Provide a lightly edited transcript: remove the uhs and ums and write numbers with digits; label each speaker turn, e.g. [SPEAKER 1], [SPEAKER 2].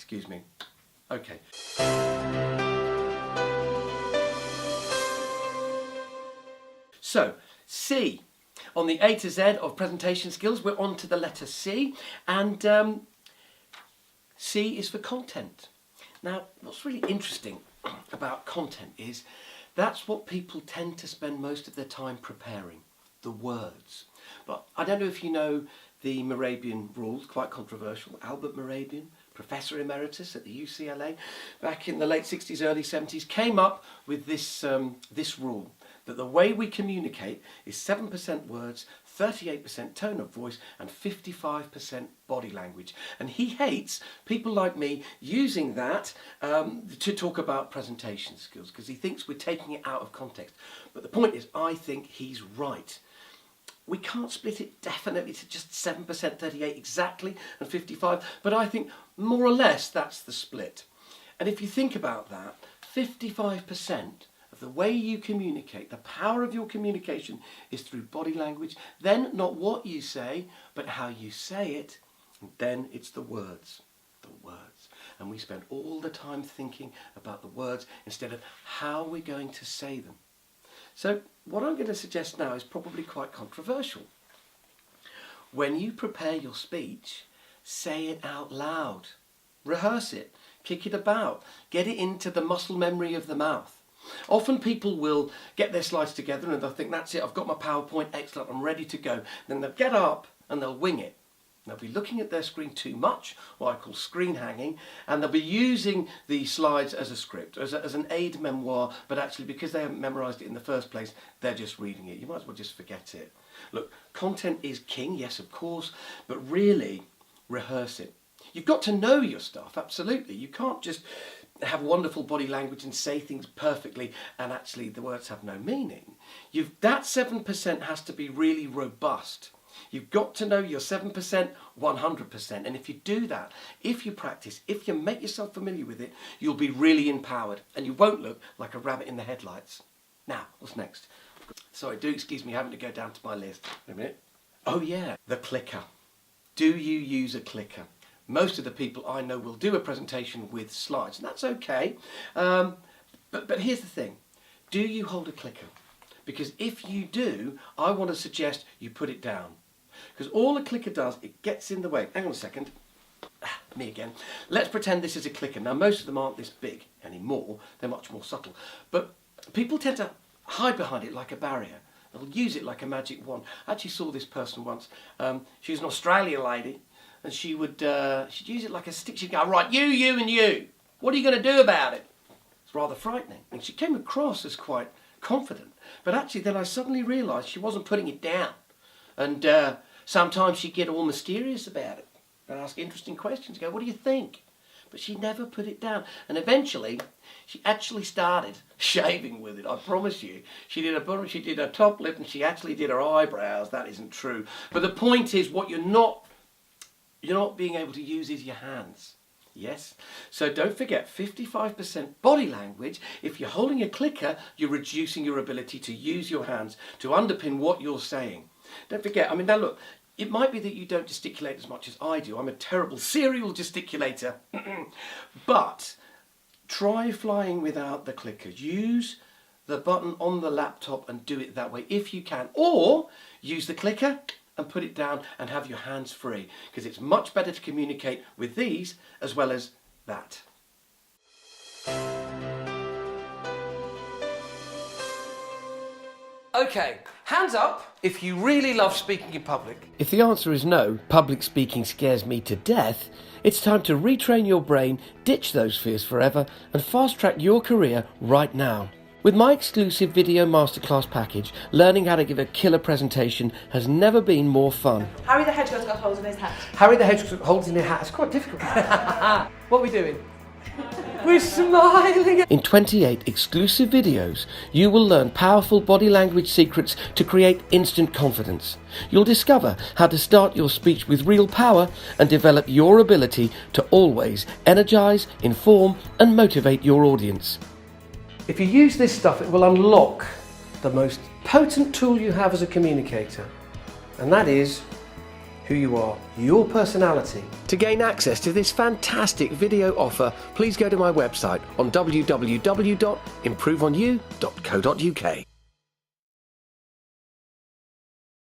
[SPEAKER 1] Excuse me. Okay. So, C. On the A to Z of presentation skills, we're on to the letter C, and C is for content. Now, what's really interesting about content is that's what people tend to spend most of their time preparing, the words. But I don't know if you know the Morabian rules, quite controversial. Albert Morabian, Professor Emeritus at the UCLA, back in the late 60s, early 70s, came up with this rule, that the way we communicate is 7% words, 38% tone of voice, and 55% body language. And he hates people like me using that to talk about presentation skills, because he thinks we're taking it out of context. But the point is, I think he's right. We can't split it definitely to just 7%, 38 exactly, and 55, but I think more or less that's the split. And if you think about that, 55% of the way you communicate, the power of your communication is through body language, then not what you say, but how you say it, and then it's the words. And we spend all the time thinking about the words instead of how we're going to say them. So what I'm going to suggest now is probably quite controversial. When you prepare your speech, say it out loud. Rehearse it, kick it about, get it into the muscle memory of the mouth. Often people will get their slides together and they'll think, that's it, I've got my PowerPoint, excellent, I'm ready to go. Then they'll get up and they'll wing it. They'll be looking at their screen too much, what I call screen hanging, and they'll be using the slides as a script, as an aid memoir, but actually because they haven't memorised it in the first place, they're just reading it. You might as well just forget it. Look, content is king, yes of course, but really rehearse it. You've got to know your stuff, absolutely. You can't just have wonderful body language and say things perfectly and actually the words have no meaning. That 7% has to be really robust. You've got to know your 7%, 100%. And if you do that, if you practice, if you make yourself familiar with it, you'll be really empowered and you won't look like a rabbit in the headlights. Now, what's next? Sorry, do excuse me having to go down to my list. Wait a minute. Oh yeah, the clicker. Do you use a clicker? Most of the people I know will do a presentation with slides, and that's okay. But here's the thing. Do you hold a clicker? Because if you do, I want to suggest you put it down. Because all a clicker does, it gets in the way. Hang on a second. Me again. Let's pretend this is a clicker. Now, most of them aren't this big anymore. They're much more subtle. But people tend to hide behind it like a barrier. They'll use it like a magic wand. I actually saw this person once. She was an Australian lady, and she'd use it like a stick. She'd go, right, you, and you. What are you going to do about it? It's rather frightening. And she came across as quite confident. But actually, then I suddenly realised she wasn't putting it down. And sometimes she'd get all mysterious about it and ask interesting questions. Go, what do you think? But she never put it down. And eventually, she actually started shaving with it. I promise you. She did her top lip and she actually did her eyebrows. That isn't true. But the point is, what you're not being able to use is your hands. Yes? So don't forget, 55% body language. If you're holding a clicker, you're reducing your ability to use your hands to underpin what you're saying. Don't forget, I mean, now look, it might be that you don't gesticulate as much as I do. I'm a terrible serial gesticulator. But try flying without the clicker. Use the button on the laptop and do it that way if you can. Or use the clicker and put it down and have your hands free, because it's much better to communicate with these as well as that. Okay, hands up if you really love speaking in public. If the answer is no, public speaking scares me to death, it's time to retrain your brain, ditch those fears forever, and fast-track your career right now. With my exclusive video masterclass package, learning how to give a killer presentation has never been more fun.
[SPEAKER 2] Harry the Hedgehog's got holes in his hat.
[SPEAKER 1] Harry the Hedgehog's got holes in his hat. It's quite difficult. What are we doing? We're smiling. In 28 exclusive videos, you will learn powerful body language secrets to create instant confidence. You'll discover how to start your speech with real power and develop your ability to always energize, inform, and motivate your audience. If you use this stuff, it will unlock the most potent tool you have as a communicator, and that is who you are, your personality. To gain access to this fantastic video offer, please go to my website on www.improveonyou.co.uk.